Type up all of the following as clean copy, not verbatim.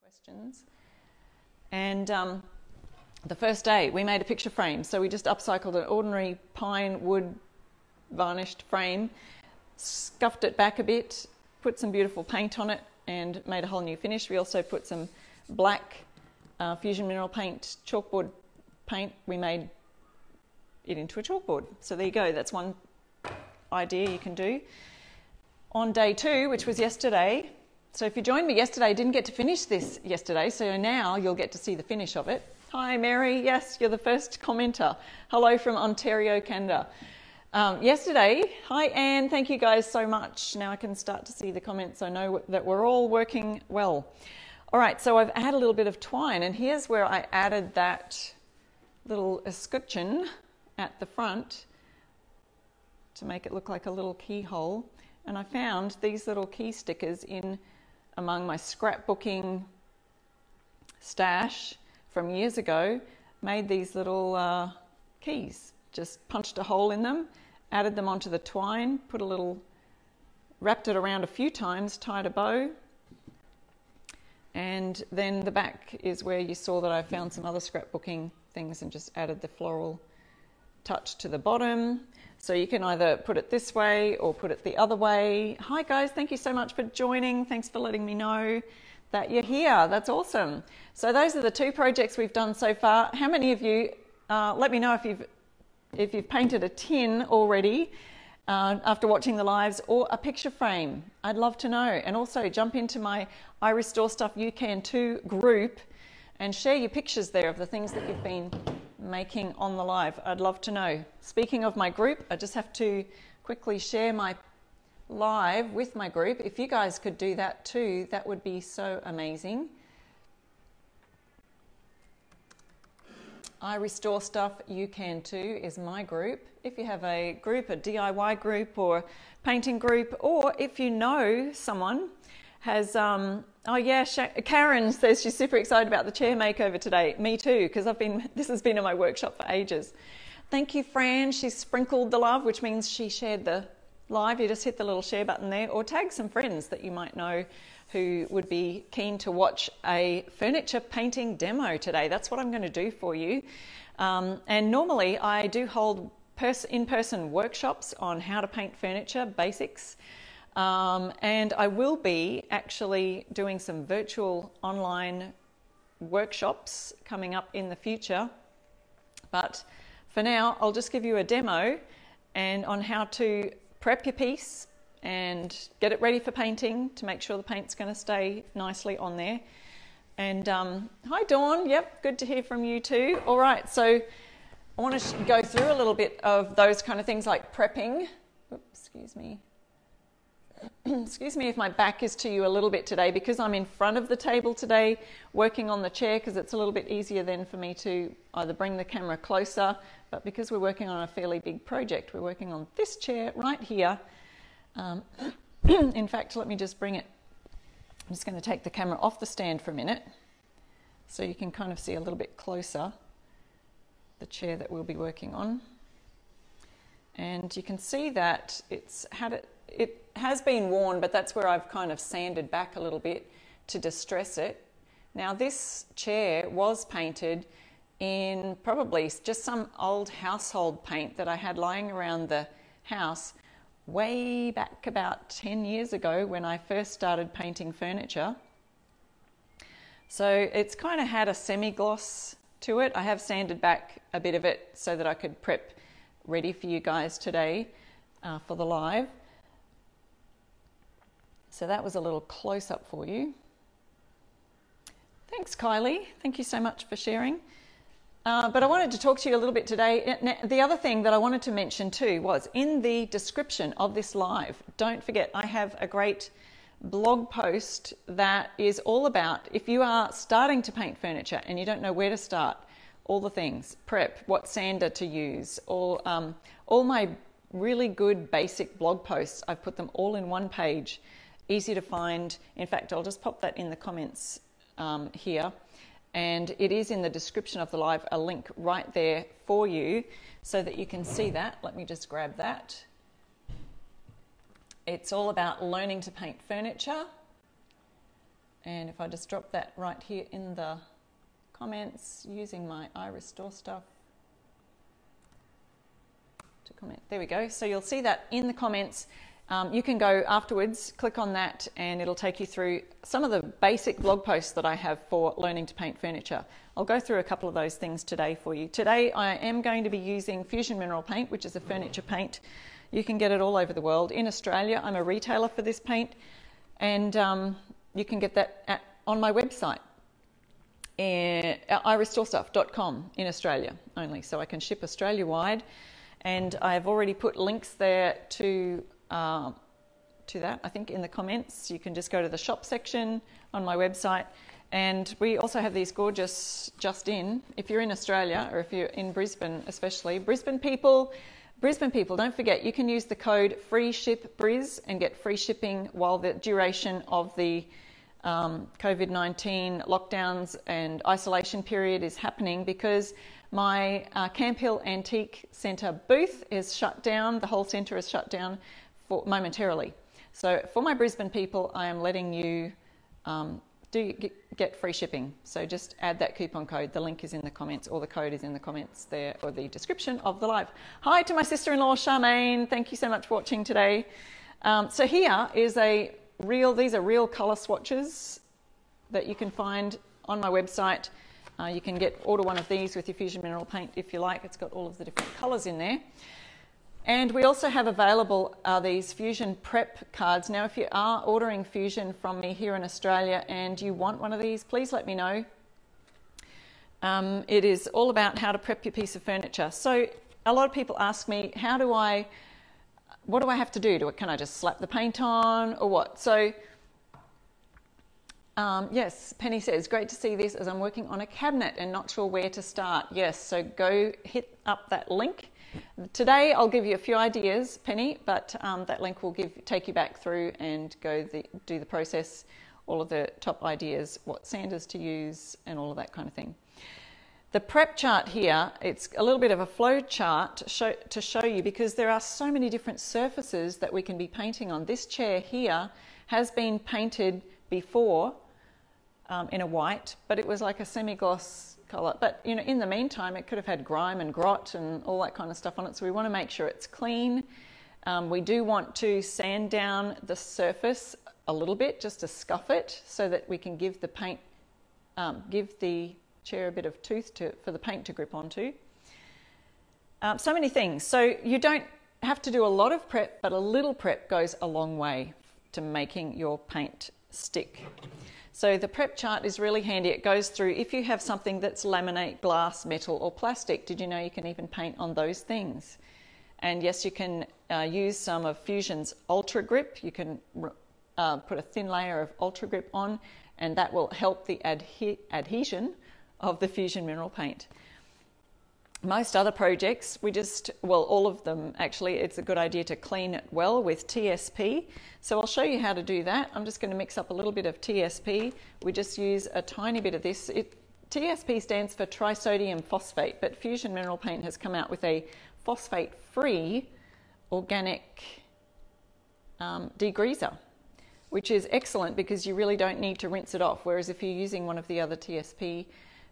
questions. And the first day we made a picture frame. So we just upcycled an ordinary pine wood varnished frame, scuffed it back a bit, put some beautiful paint on it and made a whole new finish. We also put some black fusion mineral paint, chalkboard paint. We made it into a chalkboard. So there you go. That's one idea you can do. On day 2, which was yesterday, so if you joined me yesterday, I didn't get to finish this yesterday, so now you'll get to see the finish of it. Hi Mary, yes, you're the first commenter. Hello from Ontario, Canada. Yesterday, hi Anne, thank you guys so much. Now I can start to see the comments. I know that we're all working well. All right, so I've added a little bit of twine, and here's where I added that little escutcheon at the front to make it look like a little keyhole. And I found these little key stickers in among my scrapbooking stash from years ago. Made these little keys, just punched a hole in them, added them onto the twine, wrapped it around a few times, tied a bow, and then the back is where you saw that I found some other scrapbooking things and just added the floral touch to the bottom. So you can either put it this way or put it the other way. Hi guys, thank you so much for joining. Thanks for letting me know that you're here. That's awesome. So those are the 2 projects we've done so far. How many of you, let me know if you've painted a tin already after watching the lives, or a picture frame. I'd love to know. And also jump into my I Restore Stuff You Can Too group and share your pictures there of the things that you've been making on the live. I'd love to know. Speaking of my group, I just have to quickly share my live with my group. If you guys could do that too, that would be so amazing. I Restore Stuff You Can Too is my group. If you have a group, a DIY group or painting group, or if you know someone has, oh yeah, Karen says she's super excited about the chair makeover today. Me too, because this has been in my workshop for ages. Thank you, Fran. She sprinkled the love, which means she shared the live. You just hit the little share button there, or tag some friends that you might know who would be keen to watch a furniture painting demo today. That's what I'm going to do for you. And normally I do hold in-person workshops on how to paint furniture, basics. And I will be actually doing some virtual online workshops coming up in the future. But for now, I'll just give you a demo on how to prep your piece and get it ready for painting to make sure the paint's going to stay nicely on there. And hi Dawn, yep, good to hear from you too. All right, so I want to go through a little bit of those kind of things like prepping. Oops, excuse me. Excuse me if my back is to you a little bit today, because I'm in front of the table today working on the chair, because it's a little bit easier then for me to either bring the camera closer, but because we're working on a fairly big project, we're working on this chair right here. In fact, let me just bring it. I'm just going to take the camera off the stand for a minute so you can kind of see a little bit closer the chair that we'll be working on. And you can see that it has been worn, but that's where I've kind of sanded back a little bit to distress it. Now this chair was painted in probably just some old household paint that I had lying around the house way back about 10 years ago when I first started painting furniture. So it's kind of had a semi-gloss to it. I have sanded back a bit of it so that I could prep ready for you guys today for the live. So that was a little close-up for you. Thanks, Kylie. Thank you so much for sharing. But I wanted to talk to you a little bit today. The other thing that I wanted to mention too was in the description of this live, don't forget I have a great blog post that is all about if you are starting to paint furniture and you don't know where to start, all the things, prep, what sander to use, all my really good basic blog posts, I've put them all in one page, easy to find. In fact, I'll just pop that in the comments here. And it is in the description of the live, a link right there for you so that you can see that. Let me just grab that. It's all about learning to paint furniture And if I just drop that right here in the comments using my iRestore stuff to comment. There we go. So you'll see that in the comments. You can go afterwards, click on that, and it'll take you through some of the basic blog posts that I have for learning to paint furniture. I'll go through a couple of those things today for you. Today I am going to be using Fusion Mineral Paint, which is a furniture paint. You can get it all over the world. In Australia, I'm a retailer for this paint, and you can get that on my website, irestorestuff.com, in Australia only, so I can ship Australia-wide. And I've already put links there to that, I think, in the comments. You can just go to the shop section on my website. And we also have these gorgeous just-in, if you're in Australia, or if you're in Brisbane especially. Brisbane people, don't forget, you can use the code FREESHIPBRIS and get free shipping while the duration of the COVID-19 lockdowns and isolation period is happening, because my Camp Hill Antique Centre booth is shut down. The whole centre is shut down momentarily. So for my Brisbane people, I am letting you get free shipping. So just add that coupon code. The link is in the comments, or the code is in the comments there, or the description of the live. Hi to my sister-in-law, Charmaine. Thank you so much for watching today. So here is these are real colour swatches that you can find on my website. You can order one of these with your Fusion Mineral Paint if you like. It's got all of the different colours in there. And we also have available these Fusion Prep cards. Now, if you are ordering Fusion from me here in Australia and you want one of these, please let me know. It is all about how to prep your piece of furniture. So a lot of people ask me, what do I have to do? Can I just slap the paint on, or what? So yes, Penny says, great to see this as I'm working on a cabinet and not sure where to start. Yes, so go hit up that link. Today I'll give you a few ideas, Penny, but that link will take you back through and do the process, all of the top ideas, what sanders to use and all of that kind of thing. The prep chart here, it's a little bit of a flow chart to show you, because there are so many different surfaces that we can be painting on. This chair here has been painted before in a white, but it was like a semi-gloss colour. But you know, in the meantime, it could have had grime and grot and all that kind of stuff on it. So we want to make sure it's clean. We do want to sand down the surface a little bit, just to scuff it, so that we can give the paint, give the chair a bit of tooth for the paint to grip onto. So many things. So you don't have to do a lot of prep, but a little prep goes a long way to making your paint stick. So the prep chart is really handy. It goes through, if you have something that's laminate, glass, metal or plastic, did you know you can even paint on those things? And yes, you can use some of Fusion's Ultra Grip. You can put a thin layer of Ultra Grip on, and that will help the adhesion of the Fusion Mineral Paint. Most other projects, all of them actually, it's a good idea to clean it well with TSP. So I'll show you how to do that. I'm just going to mix up a little bit of TSP. We just use a tiny bit of this. TSP stands for trisodium phosphate, but Fusion Mineral Paint has come out with a phosphate-free organic degreaser, which is excellent because you really don't need to rinse it off. Whereas if you're using one of the other TSP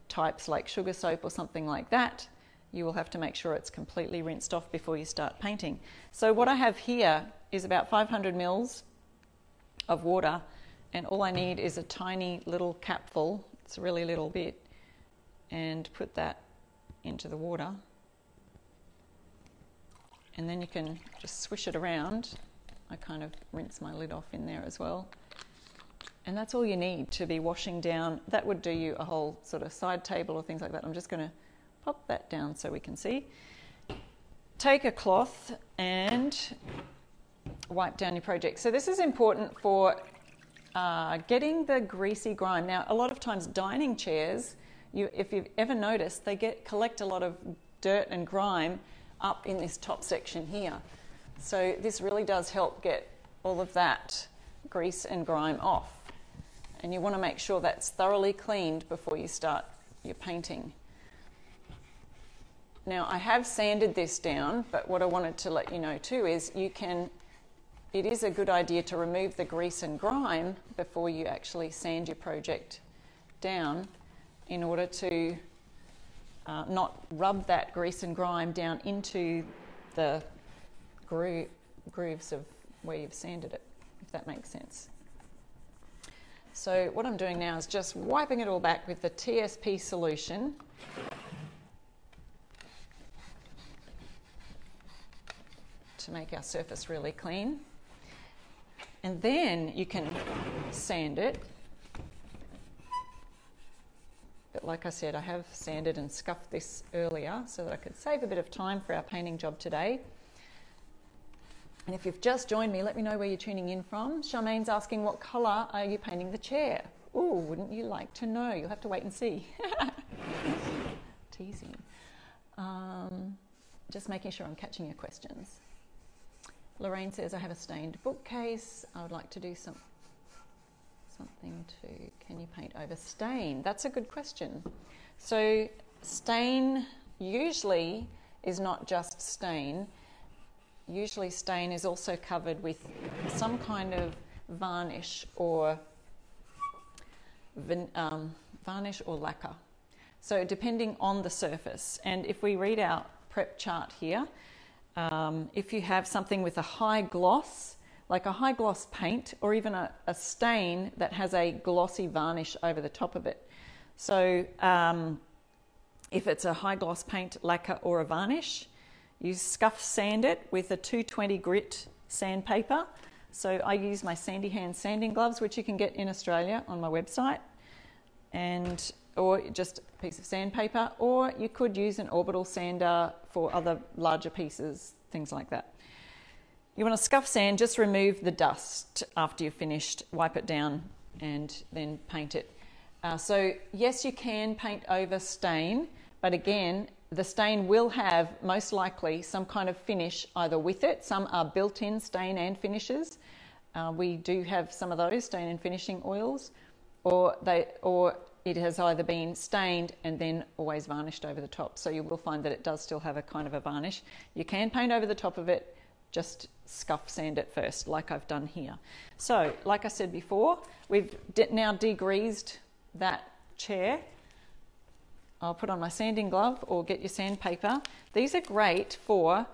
types like sugar soap or something like that, you will have to make sure it's completely rinsed off before you start painting. So what I have here is about 500 mils of water, and all I need is a tiny little capful, it's a really little bit, and put that into the water. And then you can just swish it around. I kind of rinse my lid off in there as well. And that's all you need to be washing down. That would do you a whole sort of side table or things like that. I'm just going to pop that down so we can see. Take a cloth and wipe down your project. So this is important for getting the greasy grime. Now, a lot of times dining chairs, if you've ever noticed, they collect a lot of dirt and grime up in this top section here. So this really does help get all of that grease and grime off. And you want to make sure that's thoroughly cleaned before you start your painting. Now, I have sanded this down, but what I wanted to let you know too is you can it is a good idea to remove the grease and grime before you actually sand your project down, in order to not rub that grease and grime down into the grooves of where you've sanded it, if that makes sense. So what I'm doing now is just wiping it all back with the TSP solution. To make our surface really clean. And then you can sand it. But like I said, I have sanded and scuffed this earlier so that I could save a bit of time for our painting job today. And if you've just joined me, let me know where you're tuning in from. Charmaine's asking, what colour are you painting the chair? Ooh, wouldn't you like to know? You'll have to wait and see. Teasing. Just making sure I'm catching your questions. Lorraine says, I have a stained bookcase. I would like to do something to, can you paint over stain? That's a good question. So stain usually is not just stain. Usually stain is also covered with some kind of varnish or lacquer. So depending on the surface. And if we read our prep chart here, if you have something with a high gloss, like a high gloss paint, or even a stain that has a glossy varnish over the top of it. So if it's a high gloss paint, lacquer or a varnish, you scuff sand it with a 220 grit sandpaper. So I use my Sandy Hand sanding gloves, which you can get in Australia on my website, or just a piece of sandpaper, or you could use an orbital sander for other larger pieces, things like that. You want to scuff sand, just remove the dust after you've finished, wipe it down and then paint it. So yes, you can paint over stain, but again, the stain will have most likely some kind of finish either with it. Some are built-in stain and finishes. We do have some of those stain and finishing oils, or it has either been stained and then always varnished over the top. So you will find that it does still have a kind of a varnish. You can paint over the top of it, just scuff sand it first, like I've done here. So, like I said before, we've now degreased that chair. I'll put on my sanding glove or get your sandpaper. These are great for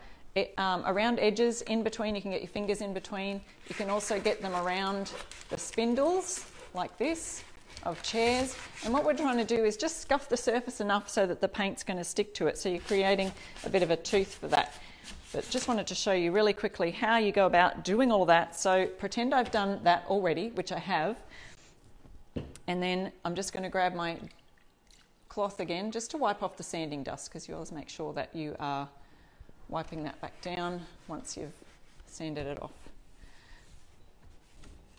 around edges, in between. You can get your fingers in between. You can also get them around the spindles, like this, of chairs. And what we're trying to do is just scuff the surface enough so that the paint's going to stick to it. So you're creating a bit of a tooth for that. But just wanted to show you really quickly how you go about doing all that. So pretend I've done that already, which I have. And then I'm just going to grab my cloth again, just to wipe off the sanding dust, because you always make sure that you are wiping that back down once you've sanded it off.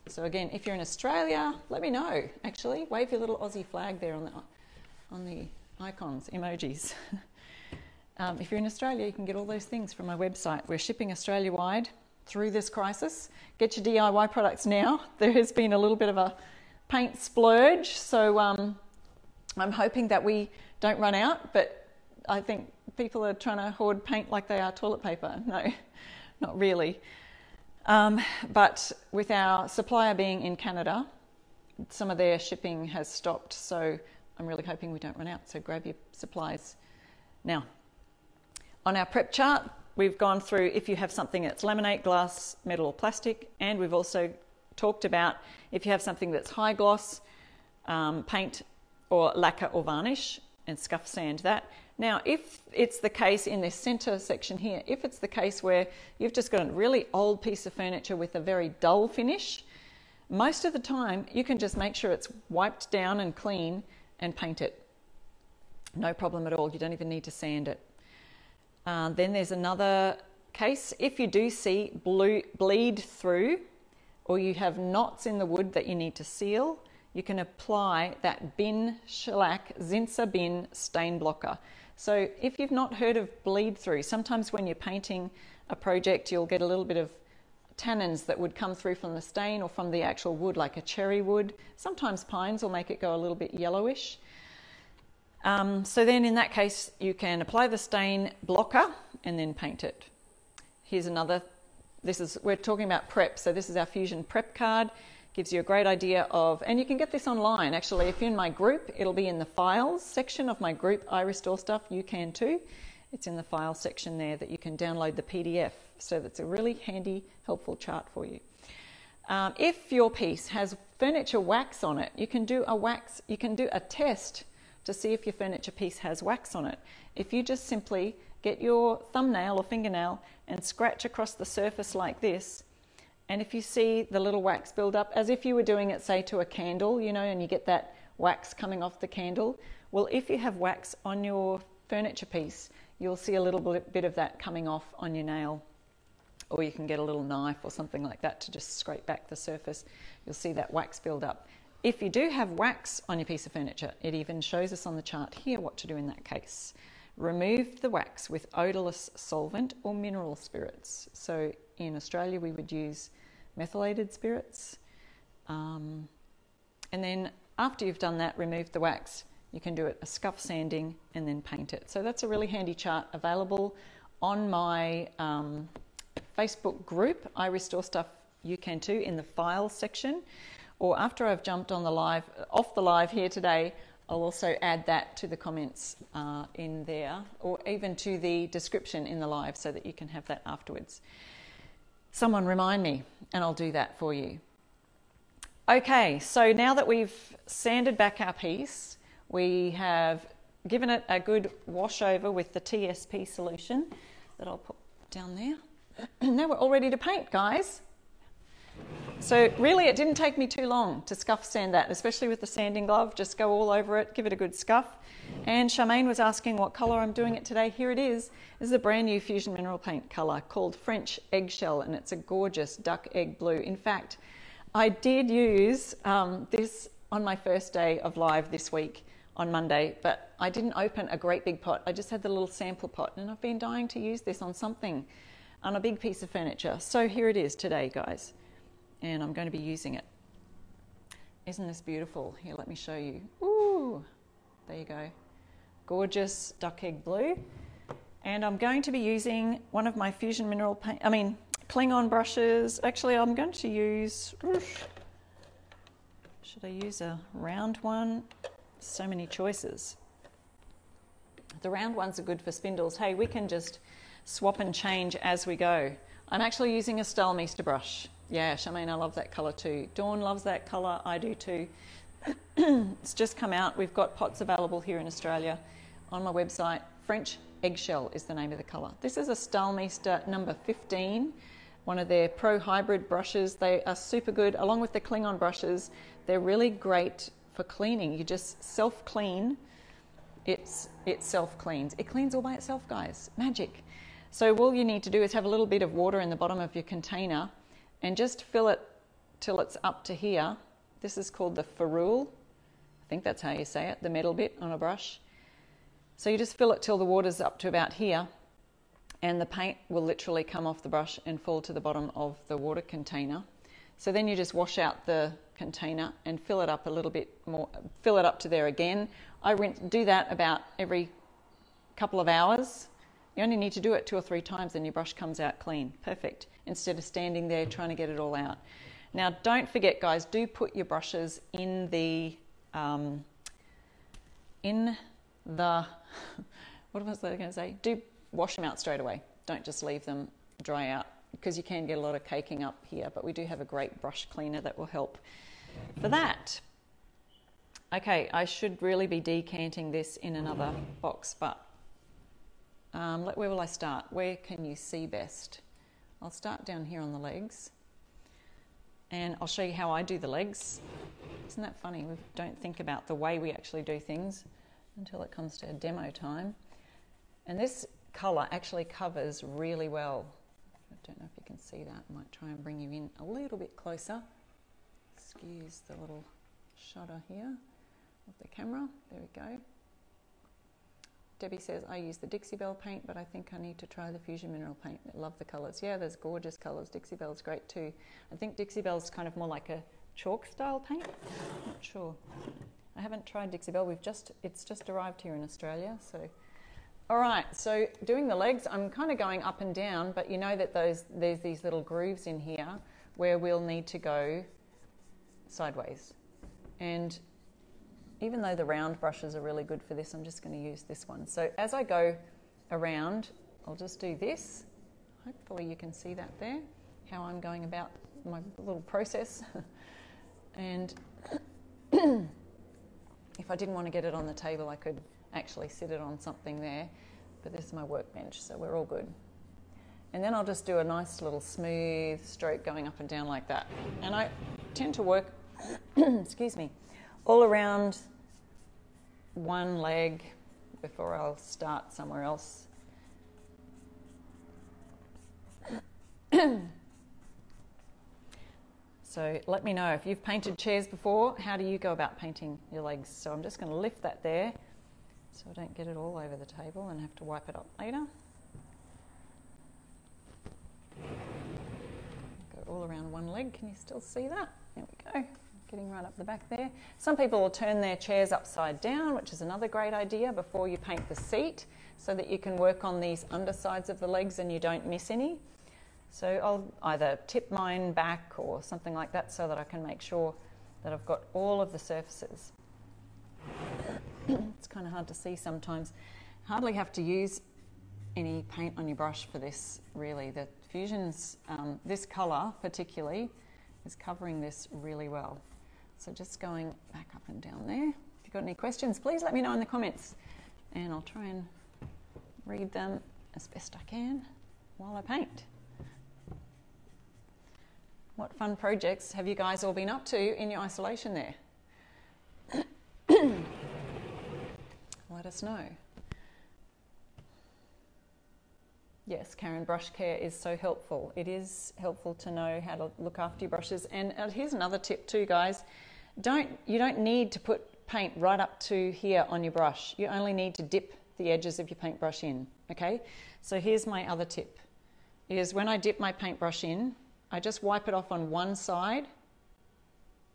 So again, if you're in Australia, let me know. Actually, wave your little Aussie flag there on the icons, emojis. If you're in Australia, you can get all those things from my website. We're shipping Australia-wide through this crisis. Get your DIY products now. There has been a little bit of a paint splurge, so I'm hoping that we don't run out, but I think people are trying to hoard paint like they are toilet paper. No, not really. But with our supplier being in Canada, some of their shipping has stopped, so I'm really hoping we don't run out, so grab your supplies now. On our prep chart, we've gone through if you have something that's laminate, glass, metal or plastic, and we've also talked about if you have something that's high gloss, paint or lacquer or varnish, and scuff sand that. Now, if it's the case in this center section here, if it's the case where you've just got a really old piece of furniture with a very dull finish, most of the time you can just make sure it's wiped down and clean and paint it. No problem at all. You don't even need to sand it. Then there's another case. If you do see bleed through, or you have knots in the wood that you need to seal, you can apply that bin shellac Zinsser bin stain blocker. So if you've not heard of bleed through, sometimes when you're painting a project, you'll get a little bit of tannins that would come through from the stain or from the actual wood, like a cherry wood. Sometimes pines will make it go a little bit yellowish. So then in that case, you can apply the stain blocker and then paint it. Here's another we're talking about prep, so this is our Fusion prep card. Gives you a great idea of, and you can get this online actually. If you're in my group, it'll be in the files section of my group, I Restore Stuff. You can too. It's in the file section there that you can download the PDF. So that's a really handy, helpful chart for you. If your piece has furniture wax on it, you can do a test to see if your furniture piece has wax on it. If you just simply get your thumbnail or fingernail and scratch across the surface like this, and if you see the little wax build up, as if you were doing it, say, to a candle, you know, and you get that wax coming off the candle, well, if you have wax on your furniture piece, you'll see a little bit of that coming off on your nail. Or you can get a little knife or something like that to just scrape back the surface. You'll see that wax build up. If you do have wax on your piece of furniture, it even shows us on the chart here what to do in that case. Remove the wax with odorless solvent or mineral spirits. So in Australia we would use methylated spirits. And then after you've done that, remove the wax, you can do a scuff sanding and then paint it. So that's a really handy chart available on my Facebook group, I Restore Stuff. You can too, in the files section, or after I've jumped on the live, off the live here today, I'll also add that to the comments in there, or even to the description in the live, so that you can have that afterwards. Someone remind me and I'll do that for you. Okay, so now that we've sanded back our piece, we have given it a good wash over with the TSP solution that I'll put down there. Now we're all ready to paint, guys. So really it didn't take me too long to scuff sand that, especially with the sanding glove. Just go all over it, give it a good scuff. And Charmaine was asking what colour I'm doing it today. Here it is. This is a brand new Fusion mineral paint colour called French Eggshell, and it's a gorgeous duck egg blue. In fact, I did use this on my first day of live this week on Monday, but I didn't open a great big pot. I just had the little sample pot, and I've been dying to use this on something, on a big piece of furniture. So here it is today, guys, and I'm going to be using it. Isn't this beautiful? Here, let me show you. Ooh, there you go. Gorgeous duck egg blue. And I'm going to be using one of my Fusion mineral paint, Klingon brushes. Actually, I'm going to use, should I use a round one? So many choices. The round ones are good for spindles. Hey, we can just swap and change as we go. I'm actually using a Stahlmeister brush. Yeah, Charmaine, I love that colour too. Dawn loves that colour, I do too. It's just come out. We've got pots available here in Australia on my website. French Eggshell is the name of the colour. This is a Stahlmeister number 15, one of their Pro Hybrid brushes. They are super good, along with the Klingon brushes. They're really great for cleaning. You just self-clean. It self-cleans. It cleans all by itself, guys. Magic. So all you need to do is have a little bit of water in the bottom of your container and just fill it till it's up to here. This is called the ferrule. I think that's how you say it, the metal bit on a brush. So you just fill it till the water's up to about here, and the paint will literally come off the brush and fall to the bottom of the water container. So then you just wash out the container and fill it up a little bit more, fill it up to there again. I do that about every couple of hours. You only need to do it 2 or 3 times and your brush comes out clean. Perfect. Instead of standing there trying to get it all out. Now don't forget, guys, do put your brushes in the what was I going to say? Do wash them out straight away. Don't just leave them dry out, because you can get a lot of caking up here, but we do have a great brush cleaner that will help for that. Okay, I should really be decanting this in another box, but where will I start? Where can you see best? I'll start down here on the legs, and I'll show you how I do the legs. Isn't that funny? We don't think about the way we actually do things until it comes to a demo time. And this colour actually covers really well. I don't know if you can see that. I might try and bring you in a little bit closer. Excuse the little shutter here of the camera. There we go. Debbie says, I use the Dixie Belle paint, but I think I need to try the Fusion mineral paint. I love the colours. Yeah, there's gorgeous colours. Dixie Belle's great too. I think Dixie Belle's kind of more like a chalk style paint. Not sure. I haven't tried Dixie Belle. It's just arrived here in Australia, so All right, so doing the legs, I'm kind of going up and down, but you know that there's these little grooves in here where we'll need to go sideways. And even though the round brushes are really good for this, I'm just going to use this one. So as I go around, I'll just do this. Hopefully you can see that there, how I'm going about my little process. And if I didn't want to get it on the table, I could actually sit it on something there, but this is my workbench, so we're all good. And then I'll just do a nice little smooth stroke going up and down like that. And I tend to work, excuse me, all around one leg before I'll start somewhere else. So let me know if you've painted chairs before, how do you go about painting your legs? So I'm just going to lift that there so I don't get it all over the table and have to wipe it up later. Go all around one leg. Can you still see that? There we go. Getting right up the back there. Some people will turn their chairs upside down, which is another great idea before you paint the seat, so that you can work on these undersides of the legs and you don't miss any. So I'll either tip mine back or something like that so that I can make sure that I've got all of the surfaces. It's kind of hard to see sometimes. Hardly have to use any paint on your brush for this, really. The Fusion's, this colour particularly, is covering this really well. So just going back up and down there. If you've got any questions, please let me know in the comments and I'll try and read them as best I can while I paint. What fun projects have you guys all been up to in your isolation there? Let us know. Yes, Karen, brush care is so helpful. It is helpful to know how to look after your brushes. And here's another tip too, guys. You don't need to put paint right up to here on your brush. You only need to dip the edges of your paintbrush in, okay? So here's my other tip, is when I dip my paintbrush in, I just wipe it off on one side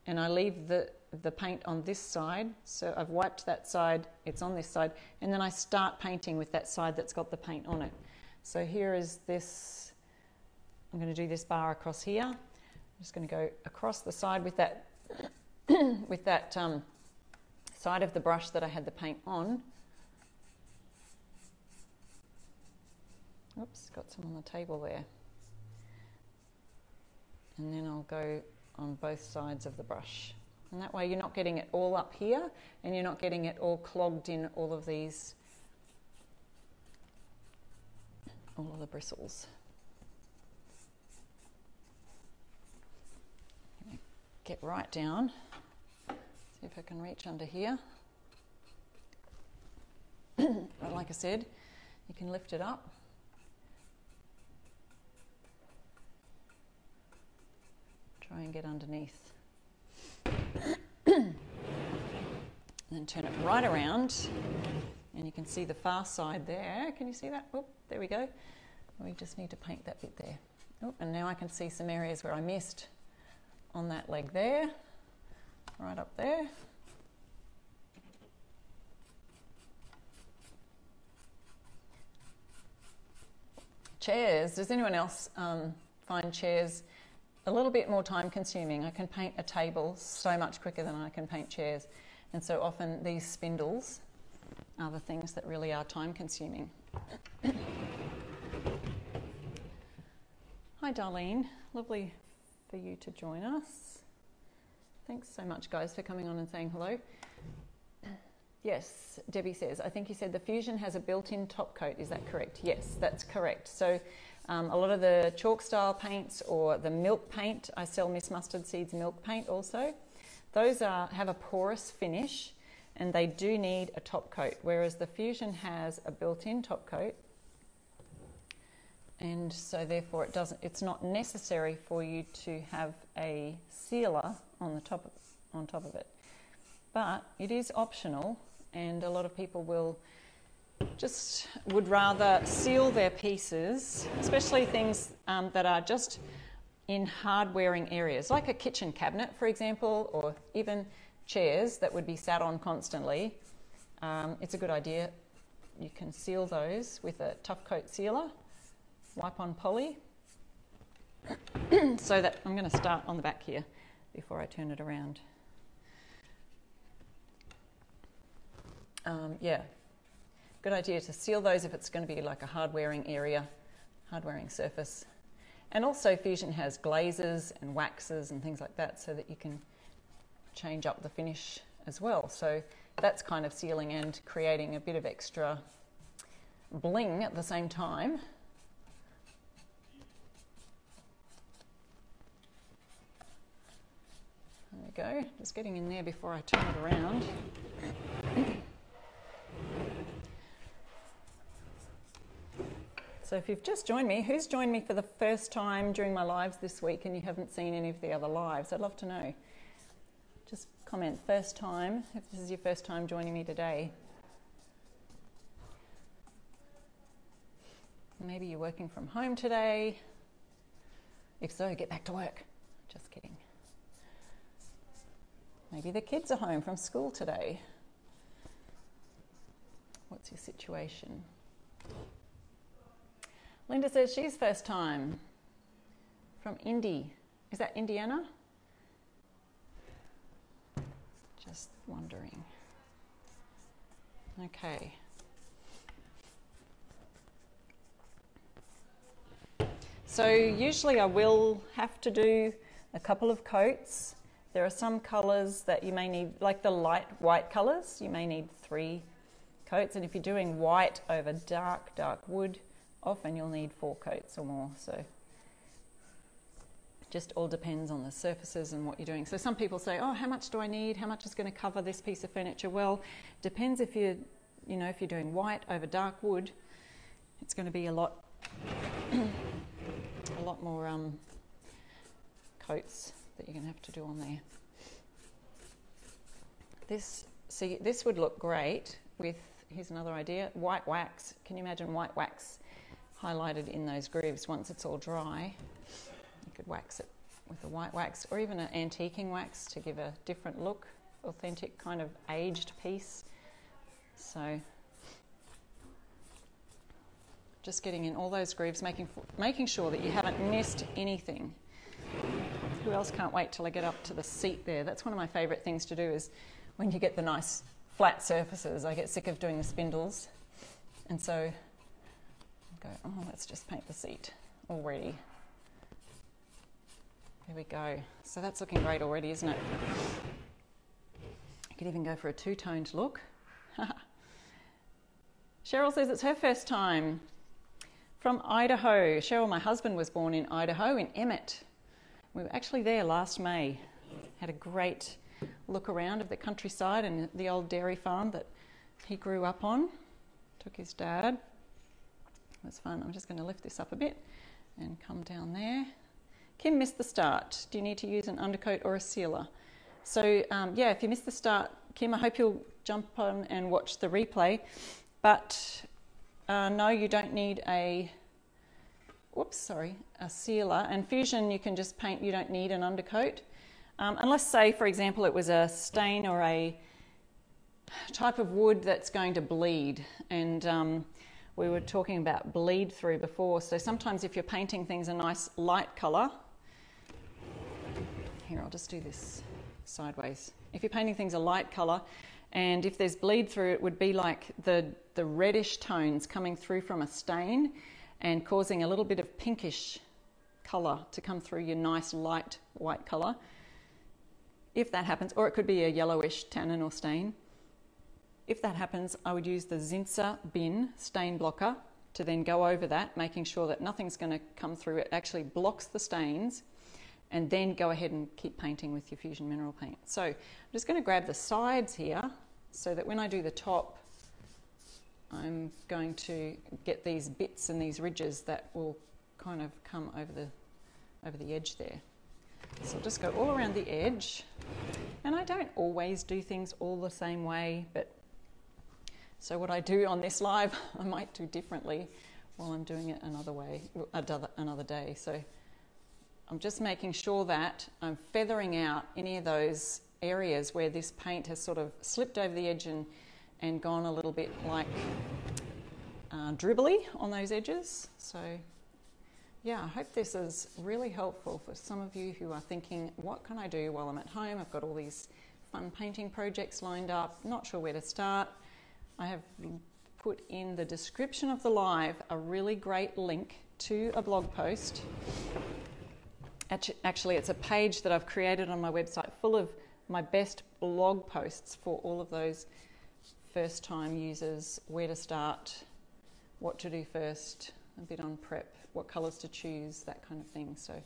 and I leave the paint on this side. So I've wiped that side, it's on this side, and then I start painting with that side that's got the paint on it. So here is this, I'm going to do this bar across here. I'm just going to go across the side with that, with that side of the brush that I had the paint on. Oops, got some on the table there. And then I'll go on both sides of the brush. And that way you're not getting it all up here and you're not getting it all clogged in all of these, all of the bristles. Get right down. See if I can reach under here. But like I said, you can lift it up. Try and get underneath. And then turn it right around. And you can see the far side there. Can you see that? Oh, there we go. We just need to paint that bit there. Oh, and now I can see some areas where I missed on that leg there. Right up there. Chairs. Does anyone else find chairs a little bit more time consuming? I can paint a table so much quicker than I can paint chairs. And so often these spindles are the things that really are time consuming. Hi Darlene, lovely for you to join us. Thanks so much guys for coming on and saying hello. Yes, Debbie says, I think you said the Fusion has a built-in top coat, is that correct? Yes, that's correct. So a lot of the chalk style paints or the milk paint, I sell Miss Mustard Seeds milk paint also. Those have a porous finish and they do need a top coat, whereas the Fusion has a built-in top coat. And so therefore it's not necessary for you to have a sealer on the top of it. But it is optional, and a lot of people would rather seal their pieces, especially things that are just in hard wearing areas, like a kitchen cabinet, for example, or even chairs that would be sat on constantly. It's a good idea you can seal those with a tough coat sealer, wipe on poly. So that I'm going to start on the back here before I turn it around. Yeah, good idea to seal those if it's going to be like a hard wearing area, hard wearing surface. And also Fusion has glazes and waxes and things like that so that you can change up the finish as well. So that's kind of sealing and creating a bit of extra bling at the same time. There we go, just getting in there before I turn it around. So if you've just joined me, who's joined me for the first time during my lives this week and you haven't seen any of the other lives? I'd love to know. Just comment first time, if this is your first time joining me today. Maybe you're working from home today. If so, get back to work. Just kidding. Maybe the kids are home from school today. What's your situation? Linda says she's first time from Indy. Is that Indiana? Just wondering. Okay. So usually I will have to do a couple of coats. There are some colours that you may need, like the light white colours, you may need 3 coats. And if you're doing white over dark wood, often you'll need 4 coats or more. So just all depends on the surfaces and what you're doing. So some people say, oh, how much do I need? How much is going to cover this piece of furniture? Well, depends if you're, if you're doing white over dark wood, it's going to be a lot, a lot more coats that you're going to have to do on there. This would look great with, here's another idea, white wax. Can you imagine white wax highlighted in those grooves? Once it's all dry, you could wax it with a white wax or even an antiquing wax to give a different look, authentic kind of aged piece. So just getting in all those grooves, making sure that you haven't missed anything. Who else can't wait till I get up to the seat there? That's one of my favourite things to do, is when you get the nice flat surfaces, I get sick of doing the spindles. And so I go, oh, let's just paint the seat already. There we go. So that's looking great already, isn't it? You could even go for a 2-toned look. Cheryl says it's her first time from Idaho. Cheryl, my husband was born in Idaho, in Emmett. We were actually there last May. Had a great look around of the countryside and the old dairy farm that he grew up on. Took his dad. It was fun. I'm just going to lift this up a bit and come down there. Kim missed the start. Do you need to use an undercoat or a sealer? So yeah, if you missed the start, Kim, I hope you'll jump on and watch the replay. But no, you don't need a sealer. And Fusion, you can just paint, you don't need an undercoat. Unless, say, for example, it was a stain or a type of wood that's going to bleed. And we were talking about bleed through before. So sometimes if you're painting things a nice light colour, here, I'll just do this sideways. If you're painting things a light colour, and if there's bleed through, it would be like the reddish tones coming through from a stain and causing a little bit of pinkish colour to come through your nice light white colour. If that happens, or it could be a yellowish tannin or stain. If that happens, I would use the Zinsser bin stain blocker to then go over that, making sure that nothing's going to come through. It actually blocks the stains, and then go ahead and keep painting with your Fusion mineral paint. So I'm just going to grab the sides here so that when I do the top, I'm going to get these bits and these ridges that will kind of come over the edge there. So I'll just go all around the edge. And I don't always do things all the same way, but so what I do on this live, I might do differently while I'm doing it another way, another day. So I'm just making sure that I'm feathering out any of those areas where this paint has sort of slipped over the edge and gone a little bit like dribbly on those edges. So yeah, I hope this is really helpful for some of you who are thinking, what can I do while I'm at home? I've got all these fun painting projects lined up, not sure where to start. I have put in the description of the live a really great link to a blog post. Actually, it's a page that I've created on my website full of my best blog posts for all of those first-time users, where to start, what to do first, a bit on prep, what colours to choose, that kind of thing. So I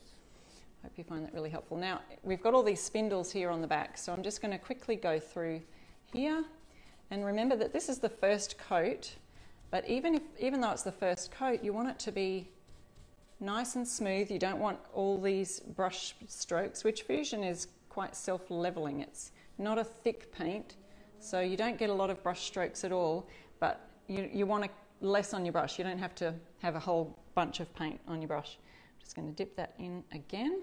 hope you find that really helpful. Now, we've got all these spindles here on the back, so I'm just going to quickly go through here. And remember that this is the first coat, but even though it's the first coat, you want it to be nice and smooth. You don't want all these brush strokes, which Fusion is quite self-leveling. It's not a thick paint, so you don't get a lot of brush strokes at all, but you want less on your brush. You don't have to have a whole bunch of paint on your brush. I'm just going to dip that in again.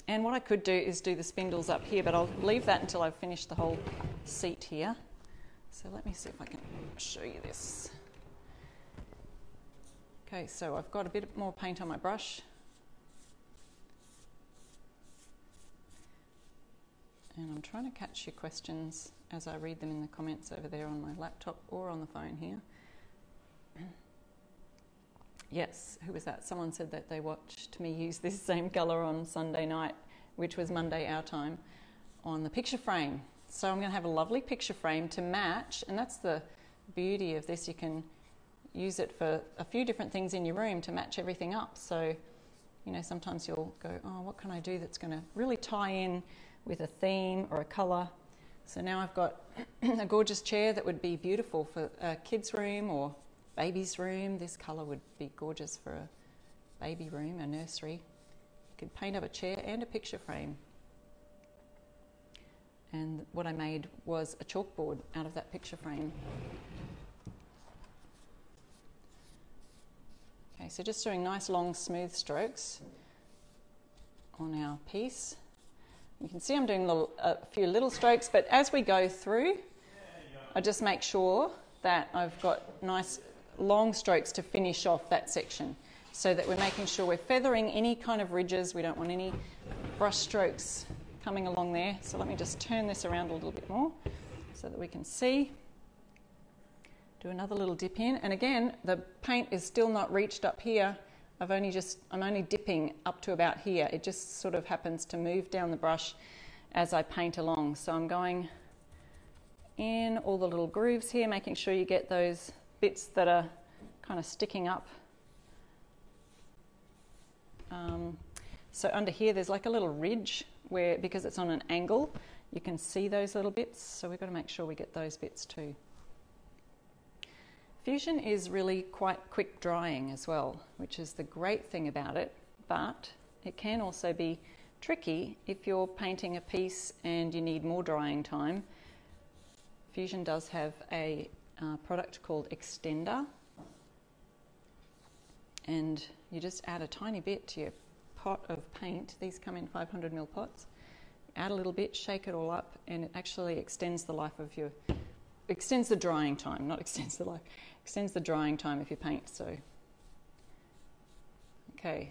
And what I could do is do the spindles up here, but I'll leave that until I've finished the whole seat here. So let me see if I can show you this. Okay, so I've got a bit more paint on my brush. And I'm trying to catch your questions as I read them in the comments over there on my laptop or on the phone here. Yes, who was that? Someone said that they watched me use this same colour on Sunday night, which was Monday our time, on the picture frame. So I'm going to have a lovely picture frame to match, and that's the beauty of this. You can use it for a few different things in your room to match everything up. So, you know, sometimes you'll go, oh, what can I do that's going to really tie in with a theme or a colour? So now I've got a gorgeous chair that would be beautiful for a kid's room or baby's room. This colour would be gorgeous for a baby room, a nursery. You could paint up a chair and a picture frame. And what I made was a chalkboard out of that picture frame. Okay, so just doing nice long smooth strokes on our piece. You can see I'm doing a few little strokes, but as we go through, I just make sure that I've got nice long strokes to finish off that section, so that we're making sure we're feathering any kind of ridges. We don't want any brush strokes coming along there. So let me just turn this around a little bit more so that we can see. Do another little dip in, and again the paint is still not reached up here. I'm only dipping up to about here. It just sort of happens to move down the brush as I paint along. So I'm going in all the little grooves here, making sure you get those bits that are kind of sticking up. So under here there's like a little ridge where, because it's on an angle, you can see those little bits. So we've got to make sure we get those bits too. Fusion is really quite quick drying as well, which is the great thing about it, but it can also be tricky if you're painting a piece and you need more drying time. Fusion does have a product called Extender, and you just add a tiny bit to your pot of paint. These come in 500ml pots. Add a little bit, shake it all up, and it actually extends the life of your, extends the drying time, not extends the life, extends the drying time of your paint. So, okay,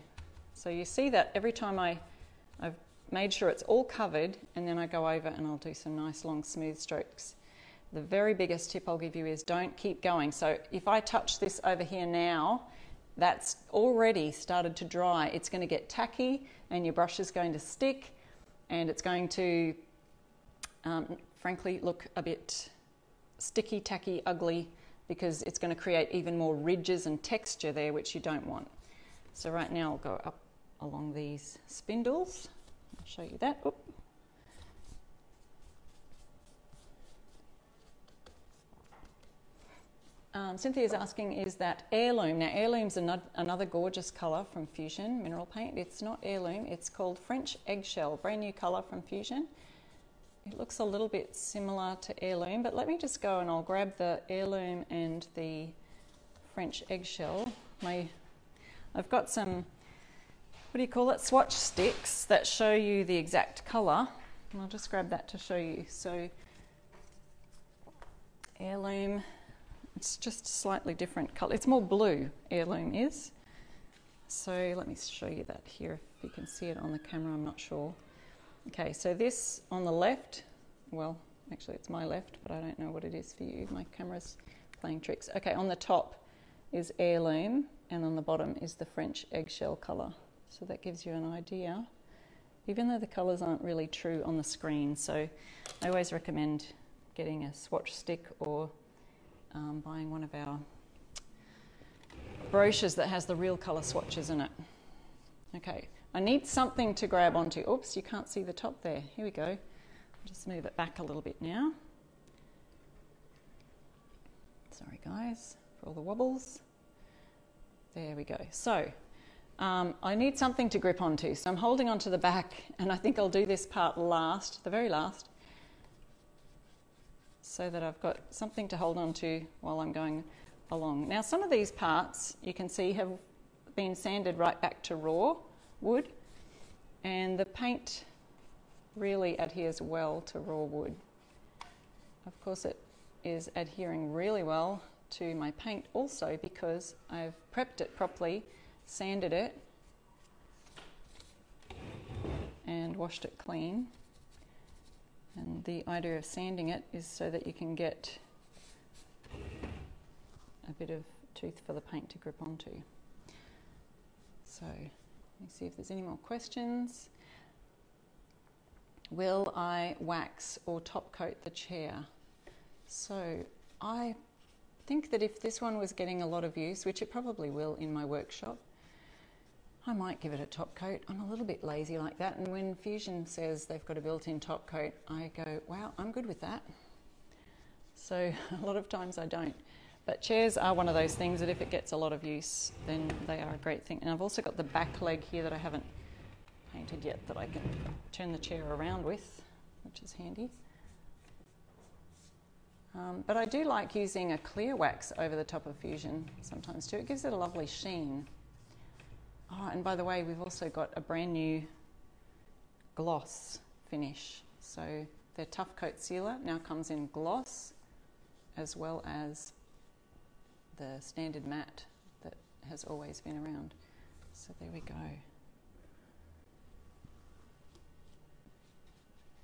so you see that every time I've made sure it's all covered, and then I go over and I'll do some nice long smooth strokes. The very biggest tip I'll give you is don't keep going. So if I touch this over here now, that's already started to dry. It's going to get tacky and your brush is going to stick, and it's going to frankly look a bit sticky, tacky, ugly, because it's going to create even more ridges and texture there, which you don't want. So right now I'll go up along these spindles. I'll show you that. Oop. Cynthia's asking, is that heirloom? Now, heirloom's another gorgeous colour from Fusion mineral paint. It's not heirloom, it's called French eggshell, brand new colour from Fusion. It looks a little bit similar to heirloom, but let me just go and I'll grab the heirloom and the French eggshell. I've got some, what do you call it, swatch sticks that show you the exact colour, and I'll just grab that to show you. So heirloom, It's just slightly different colour. It's more blue, Heirloom is. So let me show you that here. If you can see it on the camera, I'm not sure. Okay, so this on the left, well, actually it's my left, but I don't know what it is for you. My camera's playing tricks. Okay, on the top is Heirloom, and on the bottom is the French eggshell colour. So that gives you an idea, even though the colours aren't really true on the screen. So I always recommend getting a swatch stick or buying one of our brochures that has the real colour swatches in it. Okay, I need something to grab onto. Oops, you can't see the top there. Here we go. I'll just move it back a little bit now. Sorry guys for all the wobbles. There we go. So I need something to grip onto. So I'm holding onto the back, and I think I'll do this part last, the very last, so that I've got something to hold on to while I'm going along. Now some of these parts you can see have been sanded right back to raw wood, and the paint really adheres well to raw wood. Of course it is adhering really well to my paint also because I've prepped it properly, sanded it and washed it clean. And the idea of sanding it is so that you can get a bit of tooth for the paint to grip onto. So let me see if there's any more questions. Will I wax or top coat the chair? So I think that if this one was getting a lot of use, which it probably will in my workshop, I might give it a top coat. I'm a little bit lazy like that, and when Fusion says they've got a built-in top coat, I go, wow, I'm good with that. So a lot of times I don't. But chairs are one of those things that if it gets a lot of use, then they are a great thing. And I've also got the back leg here that I haven't painted yet that I can turn the chair around with, which is handy. But I do like using a clear wax over the top of Fusion sometimes too. It gives it a lovely sheen. Oh, and by the way, we've also got a brand new gloss finish. So their Tough Coat Sealer now comes in gloss as well as the standard matte that has always been around. So there we go.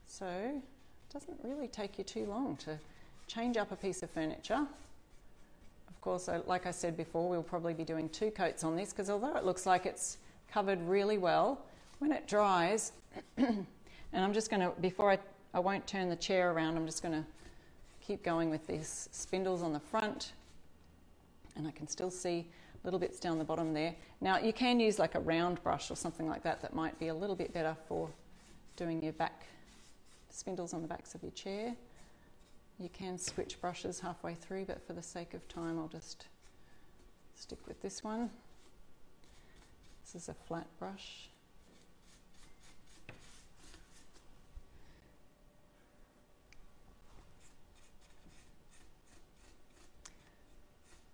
So it doesn't really take you too long to change up a piece of furniture. Of course, like I said before, we'll probably be doing 2 coats on this because although it looks like it's covered really well, when it dries, and I'm just going to, before I won't turn the chair around, I'm just going to keep going with these spindles on the front, and I can still see little bits down the bottom there. Now you can use like a round brush or something like that. That might be a little bit better for doing your back spindles on the backs of your chair. You can switch brushes halfway through, but for the sake of time I'll just stick with this one. This is a flat brush.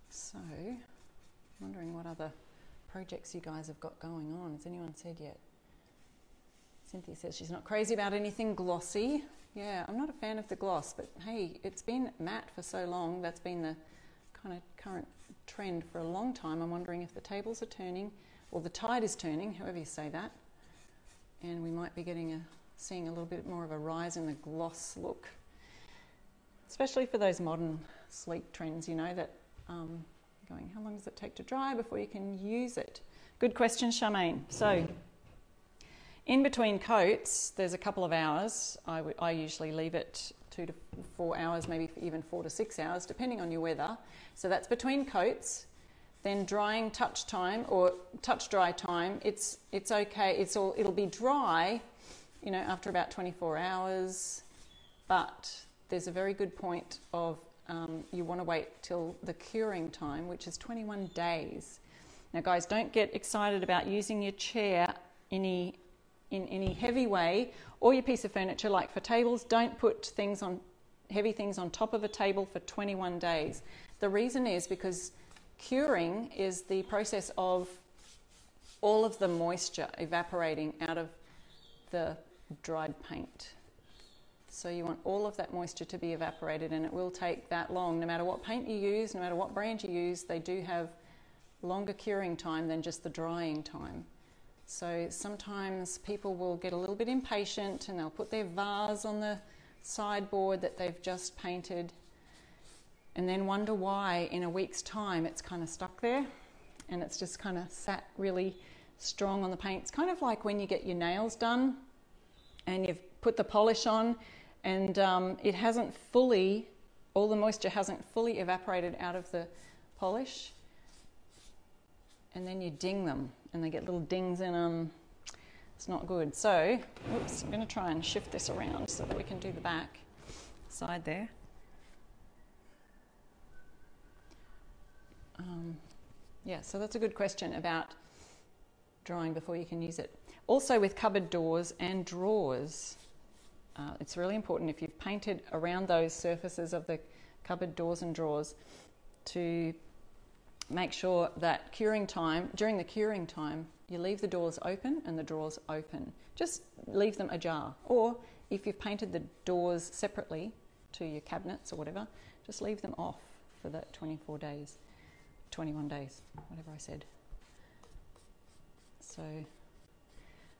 So, wondering what other projects you guys have got going on. Has anyone said yet? Cynthia says she's not crazy about anything glossy. Yeah, I'm not a fan of the gloss, but hey, it's been matte for so long. That's been the kind of current trend for a long time. I'm wondering if the tables are turning, or the tide is turning, however you say that, and we might be seeing a little bit more of a rise in the gloss look, especially for those modern sleek trends, you know, that going, how long does it take to dry before you can use it? Good question, Charmaine. So in between coats, there's a couple of hours. I usually leave it 2 to 4 hours, maybe even 4 to 6 hours, depending on your weather. So that's between coats. Then drying touch time or touch dry time. It's okay. It'll be dry, you know, after about 24 hours. But there's a very good point of you want to wait till the curing time, which is 21 days. Now, guys, don't get excited about using your chair in any heavy way, or your piece of furniture. Like for tables, don't put heavy things on top of a table for 21 days. The reason is because curing is the process of all of the moisture evaporating out of the dried paint. So you want all of that moisture to be evaporated, and it will take that long. No matter what paint you use, no matter what brand you use, they do have longer curing time than just the drying time. So sometimes people will get a little bit impatient and they'll put their vase on the sideboard that they've just painted and then wonder why in a week's time it's kind of stuck there and it's just kind of sat really strong on the paint. It's kind of like when you get your nails done and you've put the polish on and it hasn't fully, all the moisture hasn't fully evaporated out of the polish, and then you ding them and they get little dings in them. It's not good. So, oops, I'm going to try and shift this around so that we can do the back side there. Yeah, so that's a good question about drying before you can use it. Also with cupboard doors and drawers, it's really important if you've painted around those surfaces of the cupboard doors and drawers to make sure that during the curing time, you leave the doors open and the drawers open. Just leave them ajar. Or if you've painted the doors separately to your cabinets or whatever, just leave them off for that 21 days, whatever I said. So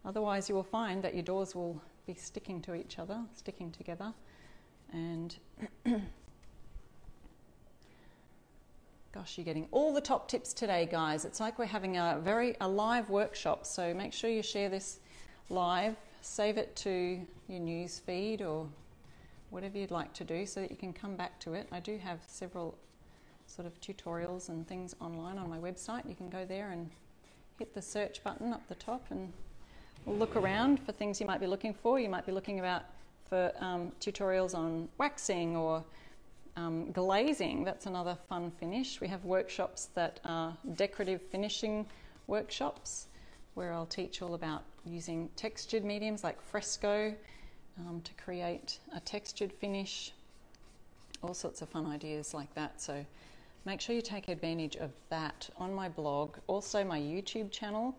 otherwise you will find that your doors will be sticking to each other, sticking together, and gosh, you're getting all the top tips today, guys. It's like we're having a live workshop, so make sure you share this live, save it to your news feed or whatever you'd like to do so that you can come back to it. I do have several sort of tutorials and things online on my website. You can go there and hit the search button up the top and look around for things you might be looking for. You might be looking for tutorials on waxing or glazing. That's another fun finish. We have workshops that are decorative finishing workshops where I'll teach all about using textured mediums like fresco to create a textured finish. All sorts of fun ideas like that. So make sure you take advantage of that on my blog. Also my YouTube channel.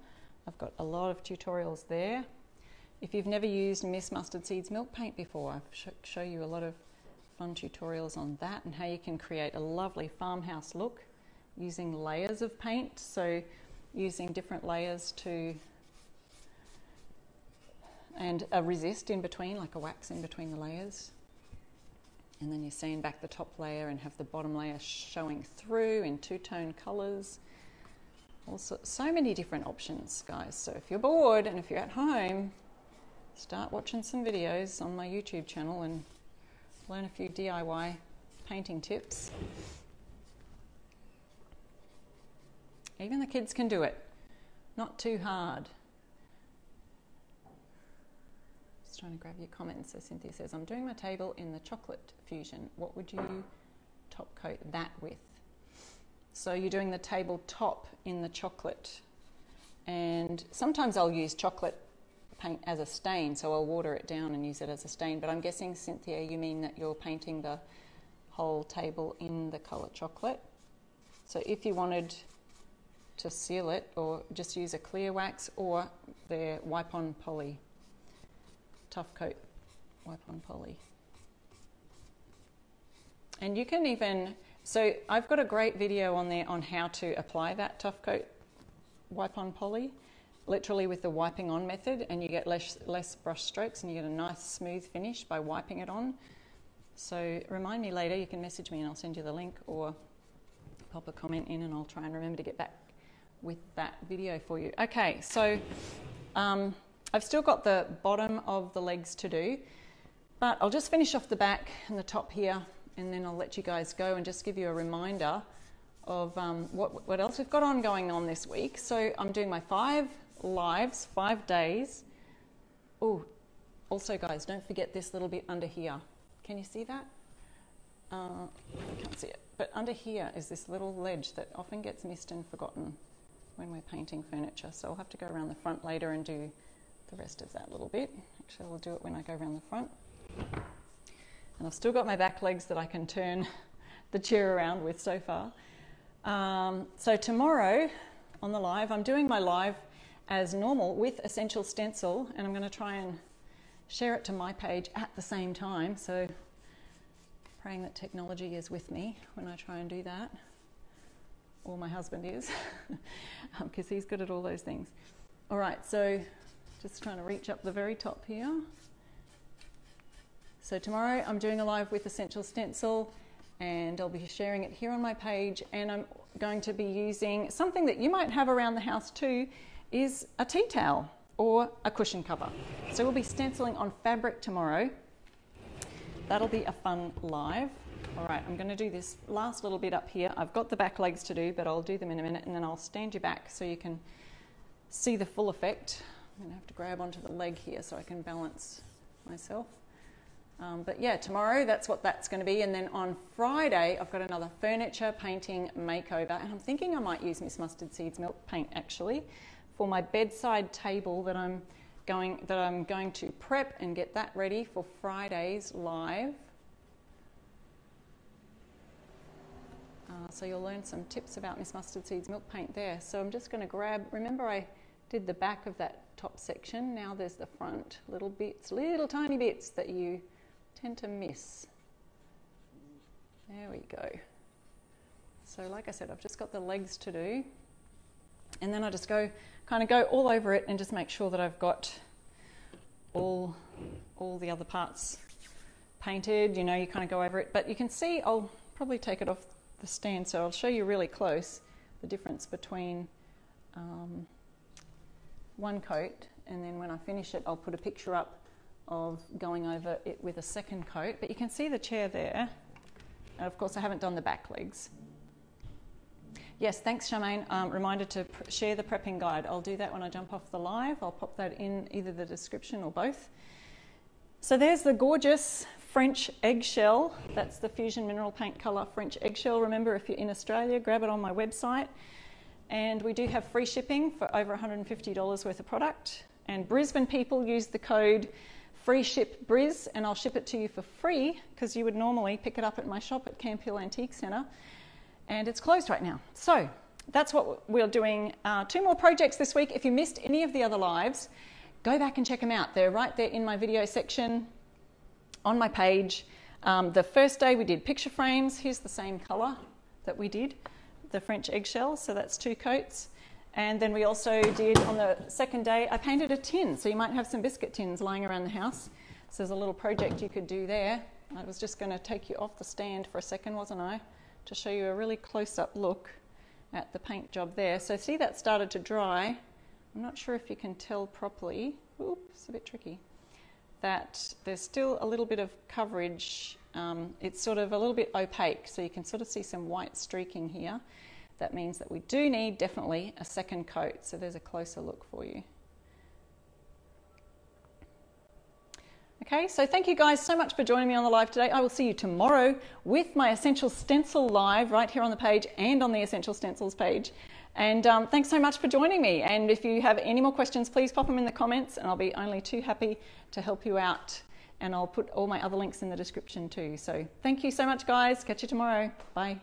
I've got a lot of tutorials there. If you've never used Miss Mustard Seeds milk paint before, I'll show you a lot of fun tutorials on that and how you can create a lovely farmhouse look using layers of paint. So using different layers and a resist in between, like a wax in between the layers. And then you sand back the top layer and have the bottom layer showing through in two-tone colours. Also, so many different options, guys. So if you're bored and if you're at home, start watching some videos on my YouTube channel and learn a few DIY painting tips. Even the kids can do it. Not too hard. Just trying to grab your comments. So Cynthia says, I'm doing my table in the chocolate fusion. What would you top coat that with? So you're doing the tabletop in the chocolate, and sometimes I'll use chocolate paint as a stain, so I'll water it down and use it as a stain. But I'm guessing, Cynthia, you mean that you're painting the whole table in the colour chocolate. So if you wanted to seal it, or just use a clear wax or their wipe-on poly, tough coat wipe-on poly. And you can even, so I've got a great video on there on how to apply that tough coat wipe-on poly, literally with the wiping on method, and you get less brush strokes and you get a nice smooth finish by wiping it on. So remind me later, you can message me and I'll send you the link, or pop a comment in and I'll try and remember to get back with that video for you. Okay, so I've still got the bottom of the legs to do, but I'll just finish off the back and the top here, and then I'll let you guys go and just give you a reminder of what else we've got going on this week. So I'm doing my 5 lives, 5 days. Oh, also guys, don't forget this little bit under here. Can you see that? I can't see it, but under here is this little ledge that often gets missed and forgotten when we're painting furniture. So I'll have to go around the front later and do the rest of that little bit. Actually, I'll do it when I go around the front. And I've still got my back legs that I can turn the chair around with so far. So tomorrow on the live, I'm doing my live as normal with Essential Stencil, and I'm going to try and share it to my page at the same time. So praying that technology is with me when I try and do that. Or my husband is, because he's good at all those things. All right, so just trying to reach up the very top here. So tomorrow I'm doing a live with Essential Stencil, and I'll be sharing it here on my page, and I'm going to be using something that you might have around the house too, is a tea towel or a cushion cover. So we'll be stenciling on fabric tomorrow. That'll be a fun live. All right, I'm going to do this last little bit up here. I've got the back legs to do, but I'll do them in a minute, and then I'll stand you back so you can see the full effect. I'm going to have to grab onto the leg here so I can balance myself. But yeah, tomorrow that's what that's going to be. And then on Friday, I've got another furniture painting makeover. And I'm thinking I might use Miss Mustard Seeds milk paint actually for my bedside table that I'm going to prep and get that ready for Friday's live. So you'll learn some tips about Miss Mustard Seeds milk paint there. So I'm just going to grab, remember I did the back of that top section, now there's the front, little bits, little tiny bits that you tend to miss. There we go. So like I said, I've just got the legs to do, and then I just go all over it and just make sure that I've got all the other parts painted. You know, you kind of go over it, but you can see I'll probably take it off the stand, so I'll show you really close the difference between one coat, and then when I finish it I'll put a picture up of going over it with a second coat. But you can see the chair there, and of course I haven't done the back legs. Yes, thanks Charmaine. Reminder to share the prepping guide. I'll do that when I jump off the live. I'll pop that in either the description or both. So there's the gorgeous French eggshell. That's the Fusion Mineral Paint colour French eggshell. Remember, if you're in Australia, grab it on my website. And we do have free shipping for over $150 worth of product. And Brisbane people use the code FREESHIPBRIS, and I'll ship it to you for free, because you would normally pick it up at my shop at Camp Hill Antique Centre. And it's closed right now. So that's what we're doing. 2 more projects this week. If you missed any of the other lives, go back and check them out. They're right there in my video section on my page. The first day we did picture frames. Here's the same colour that we did, the French eggshell, so that's 2 coats. And then we also did, on the second day, I painted a tin. So you might have some biscuit tins lying around the house. So there's a little project you could do there. I was just going to take you off the stand for a second, wasn't I? To show you a really close-up look at the paint job there. So see, that started to dry. I'm not sure if you can tell properly. Oops, it's a bit tricky. That there's still a little bit of coverage. It's sort of a little bit opaque, so you can sort of see some white streaking here. That means that we do need definitely a second coat. So there's a closer look for you. Okay, so thank you guys so much for joining me on the live today. I will see you tomorrow with my Essential Stencil live right here on the page and on the Essential Stencils page. And thanks so much for joining me. And if you have any more questions, please pop them in the comments, and I'll be only too happy to help you out. And I'll put all my other links in the description too. So thank you so much, guys. Catch you tomorrow. Bye.